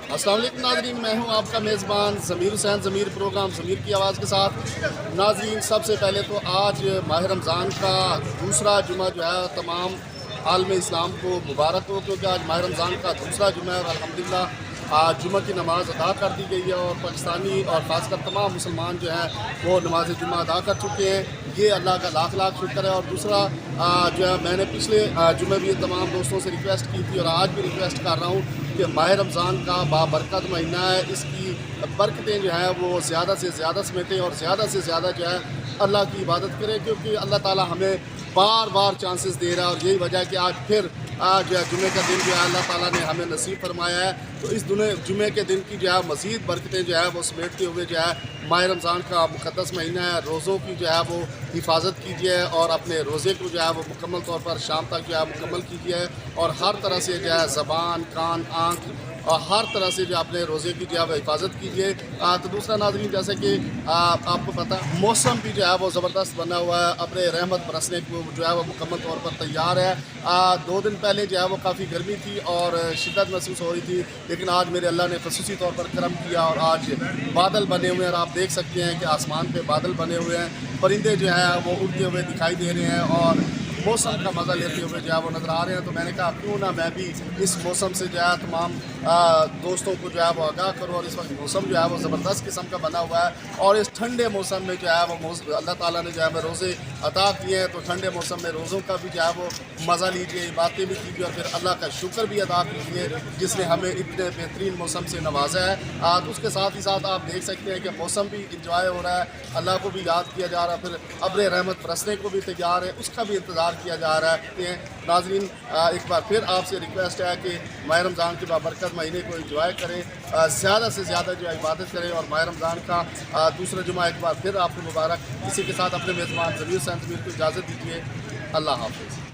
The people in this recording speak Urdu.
السلام علیکم ناظرین، میں ہوں آپ کا میزبان ضمیر حسین، ضمیر پروگرام ضمیر کی آواز کے ساتھ۔ ناظرین، سب سے پہلے تو آج ماہ رمضان کا دوسرا جمعہ جو ہے تمام عالم اسلام کو مبارک ہو، کیونکہ آج ماہ رمضان کا دوسرا جمعہ ہے اور الحمدللہ آج جمعہ کی نماز ادا کر دی گئی ہے اور پاکستانی اور خاص کر تمام مسلمان جو ہیں وہ نماز جمعہ ادا کر چکے ہیں۔ یہ اللہ کا لاکھ لاکھ شکر ہے۔ اور دوسرا جو ہے میں نے پچھلے جمعے بھی تمام دوستوں سے ریکویسٹ کی تھی اور آج بھی ریکویسٹ کر رہا ہوں کہ ماہ رمضان کا بابرکت مہینہ ہے، اس کی برکتیں جو ہیں وہ زیادہ سے زیادہ سمیٹیں اور زیادہ سے زیادہ جو ہے اللہ کی عبادت کریں، کیونکہ اللہ تعالیٰ ہمیں بار بار چانسز دے رہا ہے اور یہی وجہ ہے کہ آج پھر جو ہے جمعے کا دن جو ہے اللہ تعالیٰ نے ہمیں نصیب فرمایا ہے۔ تو اس جمعے کے دن کی جو ہے مزید برکتیں جو ہے وہ سمیٹتے ہوئے جو ہے ماہ رمضان کا مقدس مہینہ ہے، روزوں کی جو ہے وہ حفاظت کیجیے اور اپنے روزے کو جو ہے وہ مکمل طور پر شام تک جو ہے مکمل کیجیے اور ہر طرح سے جو ہے زبان، کان، آنکھ اور ہر طرح سے جو اپنے روزے کی جو ہے وہ حفاظت کیجیے۔ تو دوسرا ناظرین، جیسے کہ آپ کو پتہ موسم بھی جو ہے وہ زبردست بنا ہوا ہے، اپنے رحمت برسنے کو جو ہے وہ مکمل طور پر تیار ہے۔ 2 دن پہلے جو ہے وہ کافی گرمی تھی اور شدت محسوس ہو رہی تھی، لیکن آج میرے اللہ نے خصوصی طور پر کرم کیا اور آج بادل بنے ہوئے ہیں اور آپ دیکھ سکتے ہیں کہ آسمان پہ بادل بنے ہوئے ہیں، پرندے جو ہیں وہ اڑتے ہوئے دکھائی دے رہے ہیں اور موسم کا مزہ لیتے ہوئے جو ہے وہ نظر آ رہے ہیں۔ تو میں نے کہا کیوں نہ میں بھی اس موسم سے جو ہے تمام دوستوں کو جو ہے وہ آگاہ کروں، اور اس وقت موسم جو ہے وہ زبردست قسم کا بنا ہوا ہے اور اس ٹھنڈے موسم میں جو ہے وہ اللہ تعالیٰ نے جو ہے وہ روزے عطا کیے ہیں، تو ٹھنڈے موسم میں روزوں کا بھی جو ہے وہ مزہ لیجیے، باتیں بھی کیجیے اور پھر اللہ کا شکر بھی ادا کیجیے جس نے ہمیں اتنے بہترین موسم سے نوازا ہے۔ تو اس کے ساتھ ہی ساتھ آپ دیکھ سکتے ہیں کہ موسم بھی انجوائے ہو رہا ہے، اللہ کو بھی یاد کیا جا رہا ہے، پھر ابر رحمت برسنے کو بھی تیار ہے، اس کا بھی انتظار کیا جا رہا ہے۔ ناظرین، ایک بار پھر آپ سے ریکویسٹ ہے کہ ماہ رمضان کے بابرکت مہینے کو انجوائے کریں، زیادہ سے زیادہ جو ہے عبادت کریں اور ماہ رمضان کا دوسرا جمعہ ایک بار پھر آپ کو مبارک۔ اسی کے ساتھ اپنے میزبان ضمیر حسین ضمیر کو اجازت دیجیے۔ اللہ حافظ۔